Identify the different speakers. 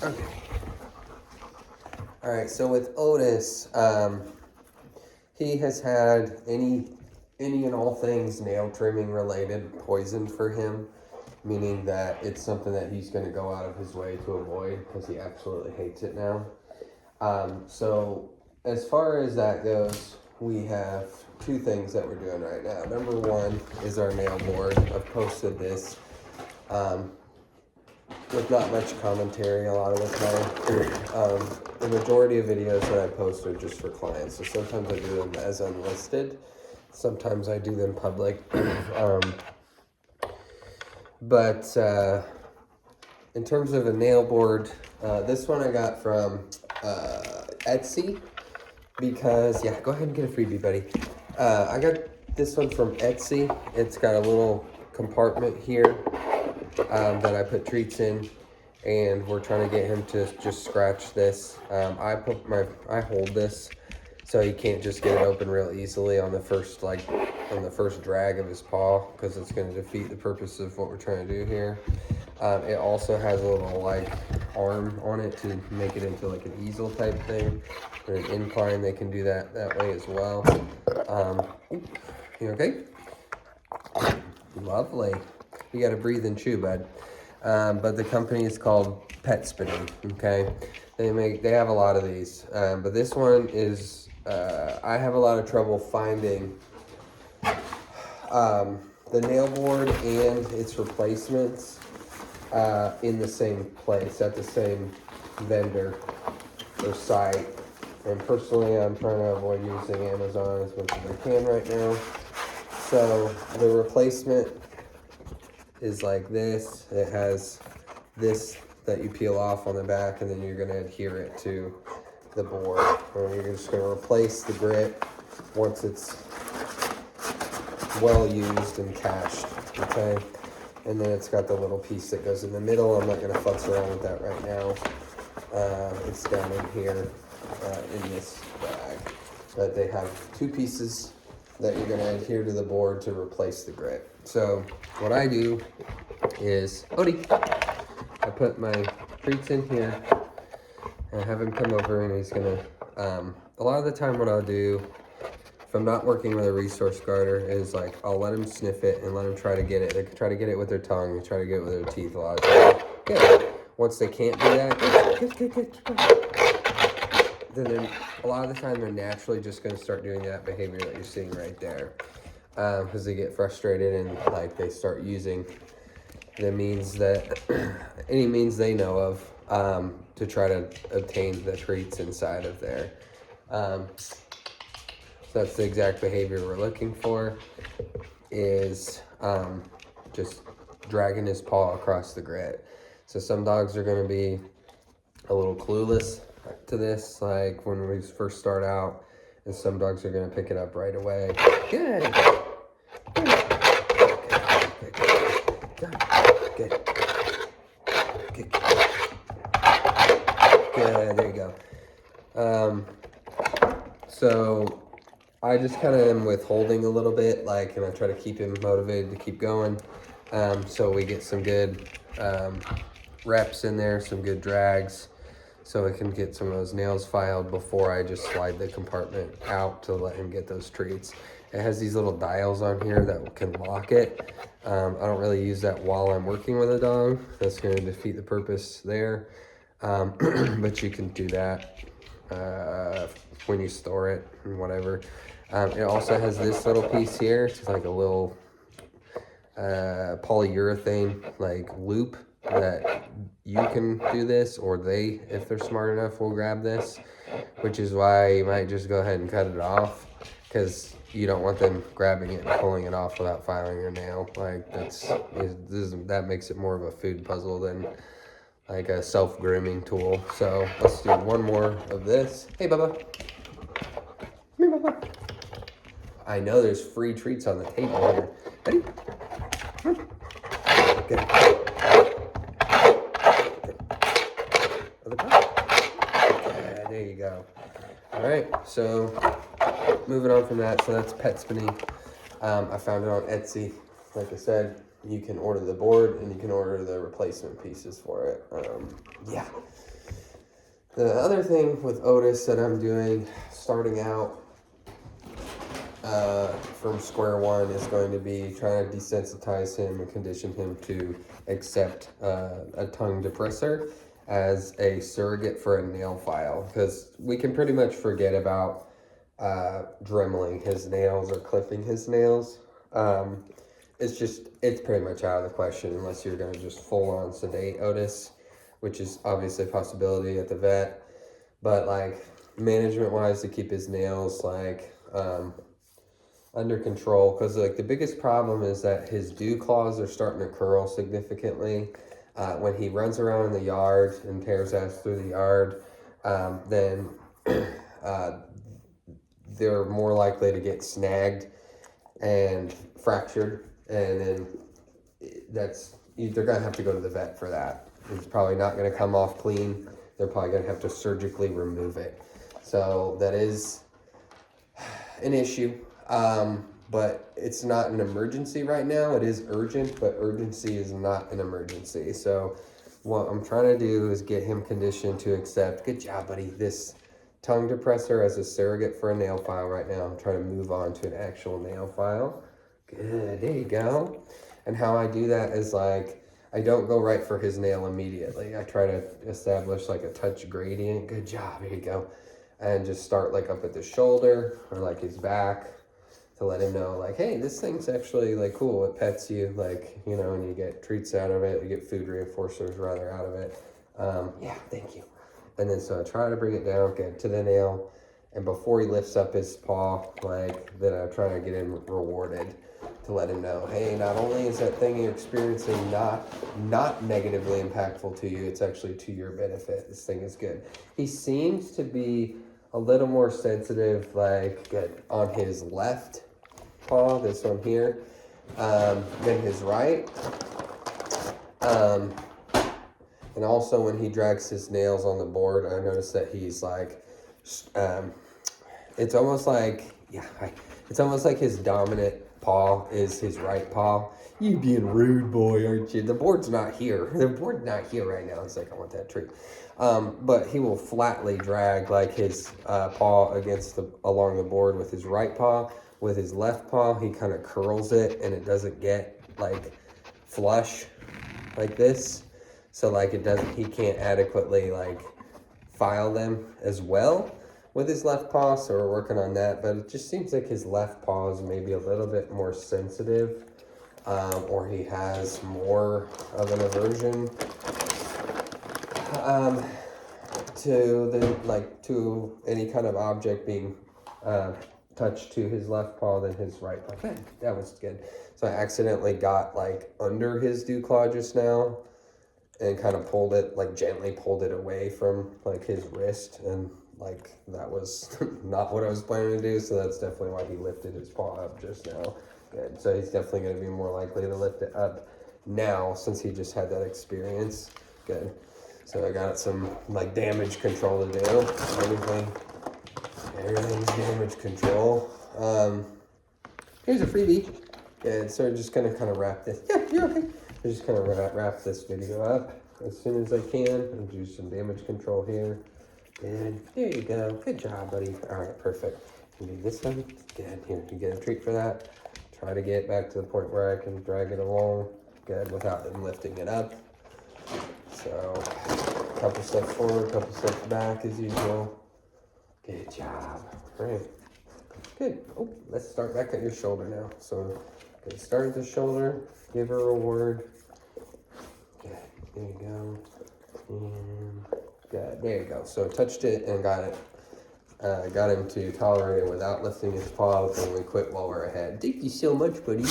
Speaker 1: Okay. Alright, so with Otis, he has had any and all things nail trimming related poisoned for him, meaning that it's something that he's going to go out of his way to avoid because he absolutely hates it now. So as far as that goes, we have two things that we're doing right now. Number one is our nail board. I've posted this with not much commentary a lot of the time. The majority of videos that I post are just for clients. So sometimes I do them as unlisted. Sometimes I do them public. But in terms of a nail board, this one I got from Etsy because, yeah, go ahead and get a freebie, buddy. I got this one from Etsy. It's got a little compartment here that I put treats in, and we're trying to get him to just scratch this. I hold this so he can't just get it open real easily on the first drag of his paw, because it's going to defeat the purpose of what we're trying to do here. It also has a little arm on it to make it into like an easel type thing, or an incline. They can do that way as well. You okay? Lovely. You got to breathe and chew, bud. But the company is called Pet Spinning. Okay, they have a lot of these, but this one is I have a lot of trouble finding the nail board and its replacements in the same place at the same vendor or site. And personally, I'm trying to avoid using Amazon as much as I can right now. So the replacement is like this. It has this that you peel off on the back, and then you're going to adhere it to the board. And you're just going to replace the grit once it's well used and cached. Okay, and then it's got the little piece that goes in the middle. I'm not going to futz around with that right now. It's down in here in this bag. But they have two pieces that you're going to adhere to the board to replace the grit. So what I do is, Odie, I put my treats in here and I have him come over, and he's going to, a lot of the time what I'll do, if I'm not working with a resource guarder, is I'll let him sniff it and let him try to get it. They can try to get it with their tongue, they try to get it with their teeth a lot of times. Good. Once they can't do that, good. Then a lot of the time they're naturally just going to start doing that behavior that you're seeing right there. Because they get frustrated and they start using the means that any means they know of to try to obtain the treats inside of there. So that's the exact behavior we're looking for, is just dragging his paw across the grit. So some dogs are going to be a little clueless to this, like when we first start out, and some dogs are going to pick it up right away. Good. Good, there you go. So I just kind of am withholding a little bit, and I try to keep him motivated to keep going. So we get some good reps in there, some good drags, so I can get some of those nails filed before I just slide the compartment out to let him get those treats. It has these little dials on here that can lock it. I don't really use that while I'm working with a dog. That's going to defeat the purpose there. But you can do that when you store it and whatever. It also has this little piece here. It's like a little polyurethane loop that you can do this, or they, if they're smart enough, will grab this, which is why you might just go ahead and cut it off, because you don't want them grabbing it and pulling it off without filing your nail. That makes it more of a food puzzle than a self-grooming tool. So let's do one more of this. Hey, Bubba. Come here, Bubba. I know there's free treats on the table here. Ready? Good. Yeah, there you go. All right, so moving on from that, so that's Pet Spinning. I found it on Etsy. Like I said, you can order the board and you can order the replacement pieces for it. Yeah. The other thing with Otis that I'm doing, starting out from square one, is going to be trying to desensitize him and condition him to accept a tongue depressor as a surrogate for a nail file, because we can pretty much forget about dremeling his nails or clipping his nails. It's pretty much out of the question unless you're going to just full on sedate Otis, which is obviously a possibility at the vet. But like management wise, to keep his nails like under control, because like the biggest problem is that his dew claws are starting to curl significantly. When he runs around in the yard and tears ass through the yard, then they're more likely to get snagged and fractured, and then they're gonna have to go to the vet for that. It's probably not gonna come off clean. They're probably gonna have to surgically remove it. So that is an issue, but it's not an emergency right now. It is urgent, but urgency is not an emergency. So what I'm trying to do is get him conditioned to accept, good job, buddy, this tongue depressor as a surrogate for a nail file right now. I'm trying to move on to an actual nail file. Good, there you go. And how I do that is like, I don't go right for his nail immediately. I try to establish like a touch gradient. Good job, here you go. And just start like up at the shoulder or like his back to let him know like, hey, this thing's actually like cool. It pets you, like, you know, and you get treats out of it. You get food reinforcers rather out of it. Yeah, thank you. And then so I try to bring it down, get to the nail. And before he lifts up his paw, like, then I try to get him rewarded to let him know, hey, not only is that thing you're experiencing not negatively impactful to you, it's actually to your benefit. This thing is good. He seems to be a little more sensitive, like on his left paw, this one here, than his right. And also when he drags his nails on the board, I notice that he's like, it's almost like his dominant paw is his right paw. You being rude, boy, aren't you? The board's not here. The board's not here right now. It's like, I want that treat. But he will flatly drag like his paw along the board with his right paw. With his left paw, he kind of curls it, and it doesn't get like flush like this. So like he can't adequately like file them as well with his left paw, so we're working on that. But it just seems like his left paw is maybe a little bit more sensitive, or he has more of an aversion to any kind of object being touched to his left paw than his right paw. Okay, that was good. So I accidentally got like under his dew claw just now and kind of gently pulled it away from like his wrist, and like that was not what I was planning to do, so that's definitely why he lifted his paw up just now. Good. So he's definitely going to be more likely to lift it up now since he just had that experience. Good. So I got some like damage control to do. Everything's damage control. Here's a freebie. Good. So we're just going to kind of wrap this. Yeah, you're okay. I'm just kind of wrap this video up as soon as I can and do some damage control here. Good. There you go. Good job, buddy. All right, perfect. You do this one. Good. Here, you get a treat for that. Try to get back to the point where I can drag it along. Good, without them lifting it up. So, a couple steps forward, a couple steps back as usual. Good job. All right. Good. Oh, let's start back at your shoulder now. So, good. Start at the shoulder. Give her a reward. Good. There you go. And good. There you go. So touched it and got it. Got him to tolerate it without lifting his paw, and we quit while we're ahead. Thank you so much, buddy.